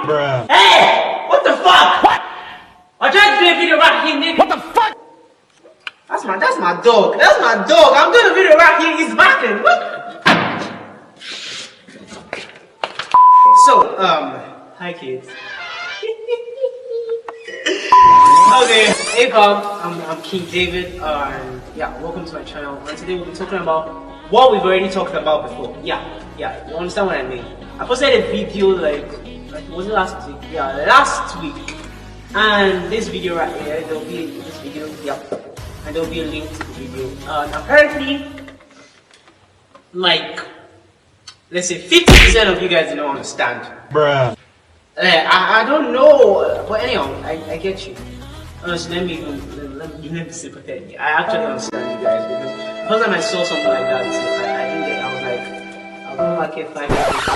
Bruh. Hey! What the fuck? What? I tried to do a video right here, nigga. What the fuck? That's my dog. That's my dog. I'm doing a video right here. He's barking. What? So, hi kids. Okay, hey fam, I'm King David, and yeah, welcome to my channel. And today we'll be talking about what we've already talked about before. Yeah, you understand what I mean? I posted a video like was it last week? Yeah, last week. And this video right here, there'll be this video, yep, and there'll be a link to the video. And apparently, like, let's say 50% of you guys don't understand. Bruh. I don't know, but anyhow, I get you. Honestly, let me be sympathetic. I actually understand you guys because the first time I saw something like that, I didn't get it. I was like, I'll go back here 5 minutes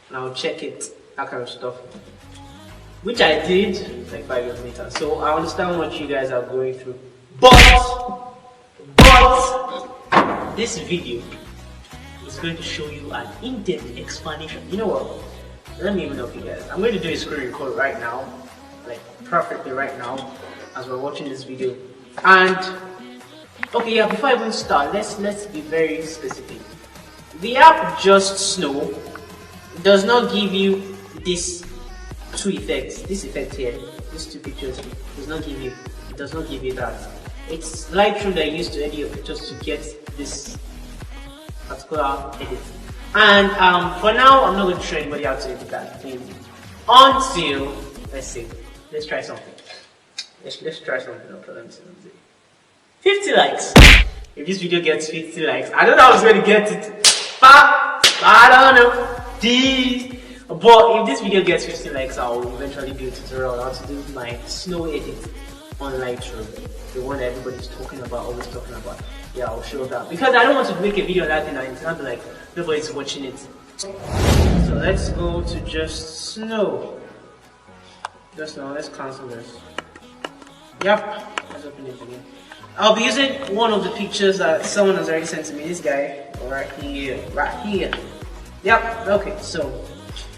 and I'll check it, that kind of stuff. Which I did like 5 years later. So I understand what you guys are going through. But this video is going to show you an in-depth explanation. You know what? Let me even help you guys. I'm going to do a screen record right now, like perfectly right now, as we're watching this video. And okay, yeah, before I even start, let's be very specific. The app Just Snow does not give you these two effects. This effect here, these two pictures, does not give you that. It's Lightroom that I used to edit your pictures to get this particular edit. And for now, I'm not going to show anybody how to edit that thing until, let's try something. Let's try something. Okay, let me see. 50 likes. If this video gets 50 likes, I don't know how I was going to get it. I don't know. But if this video gets 50 likes, I'll eventually do a tutorial on how to do my snow edit on Lightroom. The one that everybody's talking about, always talking about. Yeah, I'll show that. Because I don't want to make a video on that thing and it's not like nobody's watching it. So let's go to Just Snow. Just Snow, let's cancel this. Yep, let's open it again. I'll be using one of the pictures that someone has already sent to me. This guy, right here. Yep, okay, so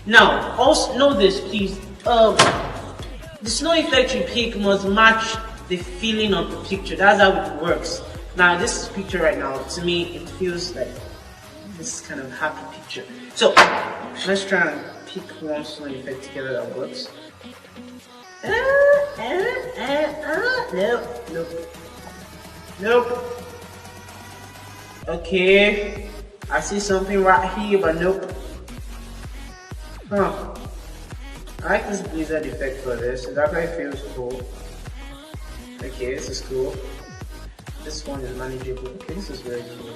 now, also know this please. The snow effect you pick must match the feeling of the picture. That's how it works. Now this picture right now, to me, it feels like this kind of happy picture. So let's try and pick one snow effect together that works. Nope. Okay, I see something right here, but nope. Huh. I like this blizzard effect for this. It actually feels cool. Okay, this is cool. This one is manageable. Okay, this is very cool.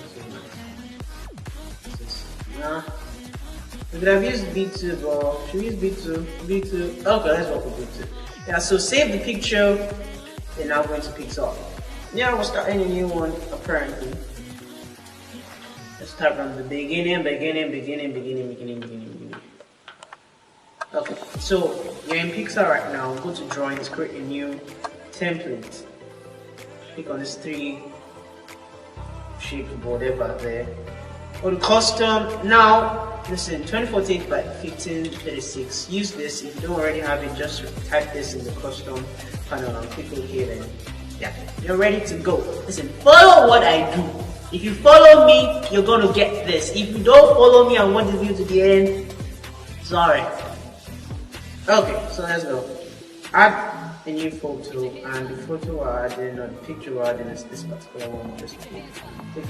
We could have used B2, but should we use B2? B2. Okay, let's work with B2. Yeah, so save the picture, and now going to PicsArt. Yeah, we're starting a new one apparently. Let's start from the beginning. Okay, so you're in PicsArt right now. Go to drawings, create a new template. Click on this 3 shape whatever there. Go to custom. Now listen, 24:8 by 1536. Use this. If you don't already have it, just type this in the custom panel and click OK. Then yeah, you're ready to go. Listen, follow what I do. If you follow me, you're gonna get this. If you don't follow me and want the view to the end, sorry. Okay, so let's go. Add a new photo, and the photo we're adding, or the picture we're adding is this particular one. Just click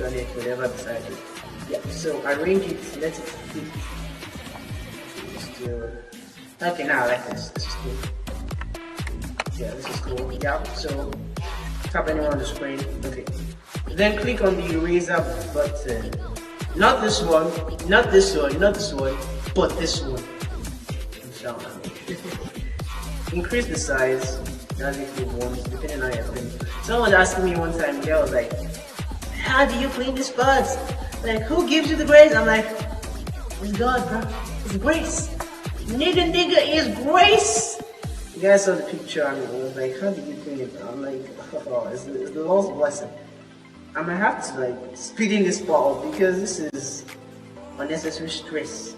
on it, whatever decided. Yeah, so arrange it, let it fit. Okay, now I like this. This is cool. Yeah, this is cool. Yeah, so tap anywhere on the screen. Okay. Then click on the eraser button. Not this one, but this one. Increase the size as if you want, depending on your thing. Someone was asking me one time, I was like, how do you clean this buds? Like, who gives you the grace? I'm like, it's God, bro. It's grace. Nigga is grace. You guys saw the picture and I was like, how do you clean it? I'm like, oh, it's the Lord's blessing. I might have to like speed in this part up because this is unnecessary stress.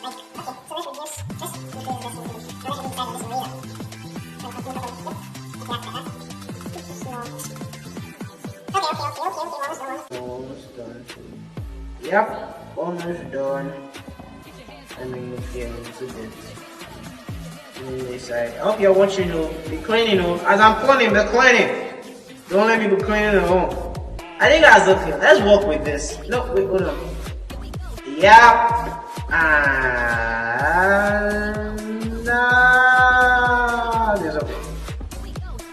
Almost done. Yep, almost done. Let me move here into this side. I hope you're watching. Be cleaning. As I'm cleaning, be cleaning. Don't let me be cleaning at home. I think that's okay. Let's work with this. No, wait, hold on. Yep. And this okay.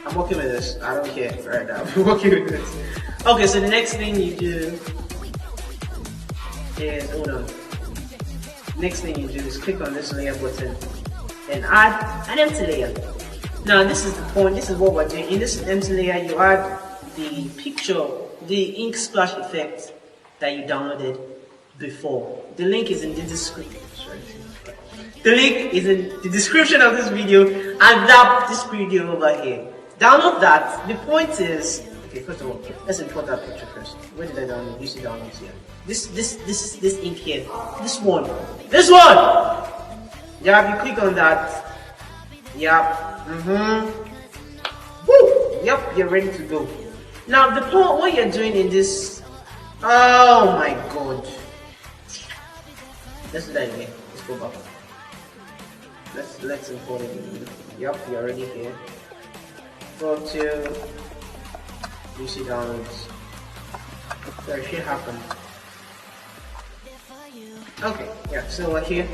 I'm working with this. I don't care right now. I'm working with this. Okay, so the next thing you do is, hold on. Next thing you do is click on this layer button and add an empty layer. Now this is the point, this is what we're doing. In this empty layer you add the picture, the ink splash effect that you downloaded before. The link is in the description. The link is in the description of this video and this video over here. Download that. The point is, okay, first of all, let's import that picture first. Where did I download? You see downloads here. This ink here. This one. Yeah, you click on that. Yep. Woo! Yep, you're ready to go. Now the point, what you're doing in this, oh my god. Let's do that again. Let's go back. Let's import it again. Yep, you're already here. Go to UC downloads. So it should happen. Okay, yeah, so we're here.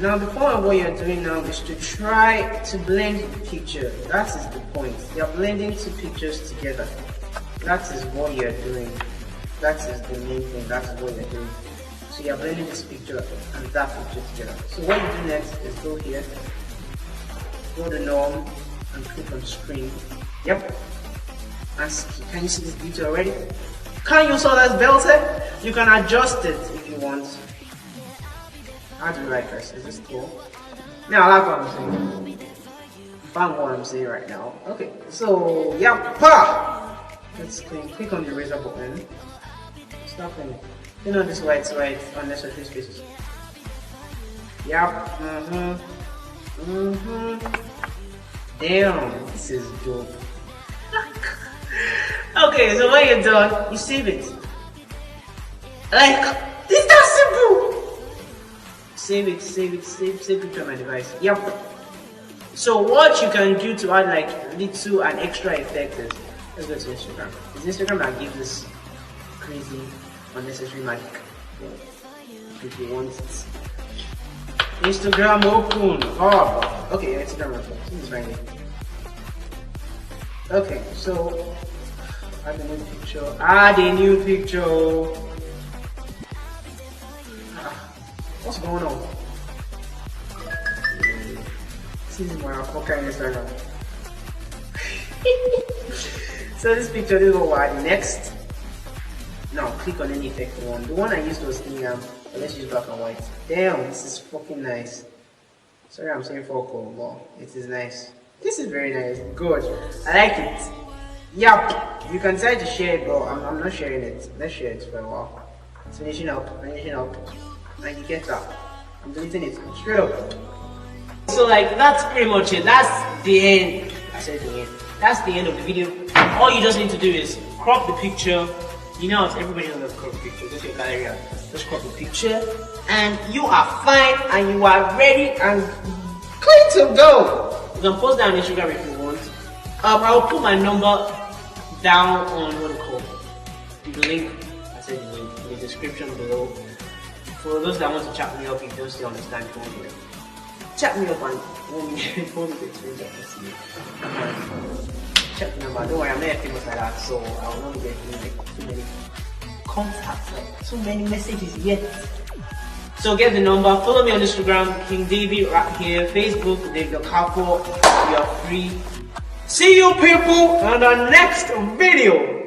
Now the point of what you're doing now is to try to blend the picture. That is the point. You're blending two pictures together. That is what you're doing. That is the main thing. That is what you're doing. So you're blending this picture and that picture together. So what you do next is go here, go to norm, and click on screen. Yep. And can you see this beauty already? Can you saw that's belted? You can adjust it if you want. How do you like this? Is this cool? Now I like what I'm saying. Found what I'm saying right now. Okay, so yeah, let's click on the eraser button. Stop cleaning. You know this white unnecessary spaces. Yep. Damn, this is dope. Okay, so when you're done, you save it. Like, this is that simple. Save it to my device. Yep. So what you can do to add like little and extra effect is, let's go to Instagram. It's Instagram that gives this crazy unnecessary magic. If you want it. Instagram open. Oh, okay, Instagram open. This is right here. Okay, so add a new picture. What's going on? This is my fucking Instagram. So this picture, this is what we're adding next. Now click on any effect you want. The one I used was Instagram, but let's use black and white. Damn, this is fucking nice. Sorry I'm saying focal, but it is nice. This is very nice. Good. I like it. Yup. You can decide to share it, but I'm not sharing it. Let's share it for a while. It's finishing up. And you get that. I'm deleting it. Straight up. So like that's pretty much it. That's the end. I said the end. That's the end of the video. All you just need to do is crop the picture. You know, everybody knows how to crop the picture. Go to your gallery. Just crop the picture, and you are fine, and you are ready and clean to go. You can post that on Instagram if you want. I will put my number down on what it's called. The link. I said the link in the description below. For those that want to chat me up, if you don't still understand, chat me up and want me to experience that. Chat me number. Don't worry, I'm not famous like that, so I will not get too many contacts, like too many messages yet. So get the number. Follow me on Instagram, King David, right here. Facebook, David Capo. You are free. See you people on the next video.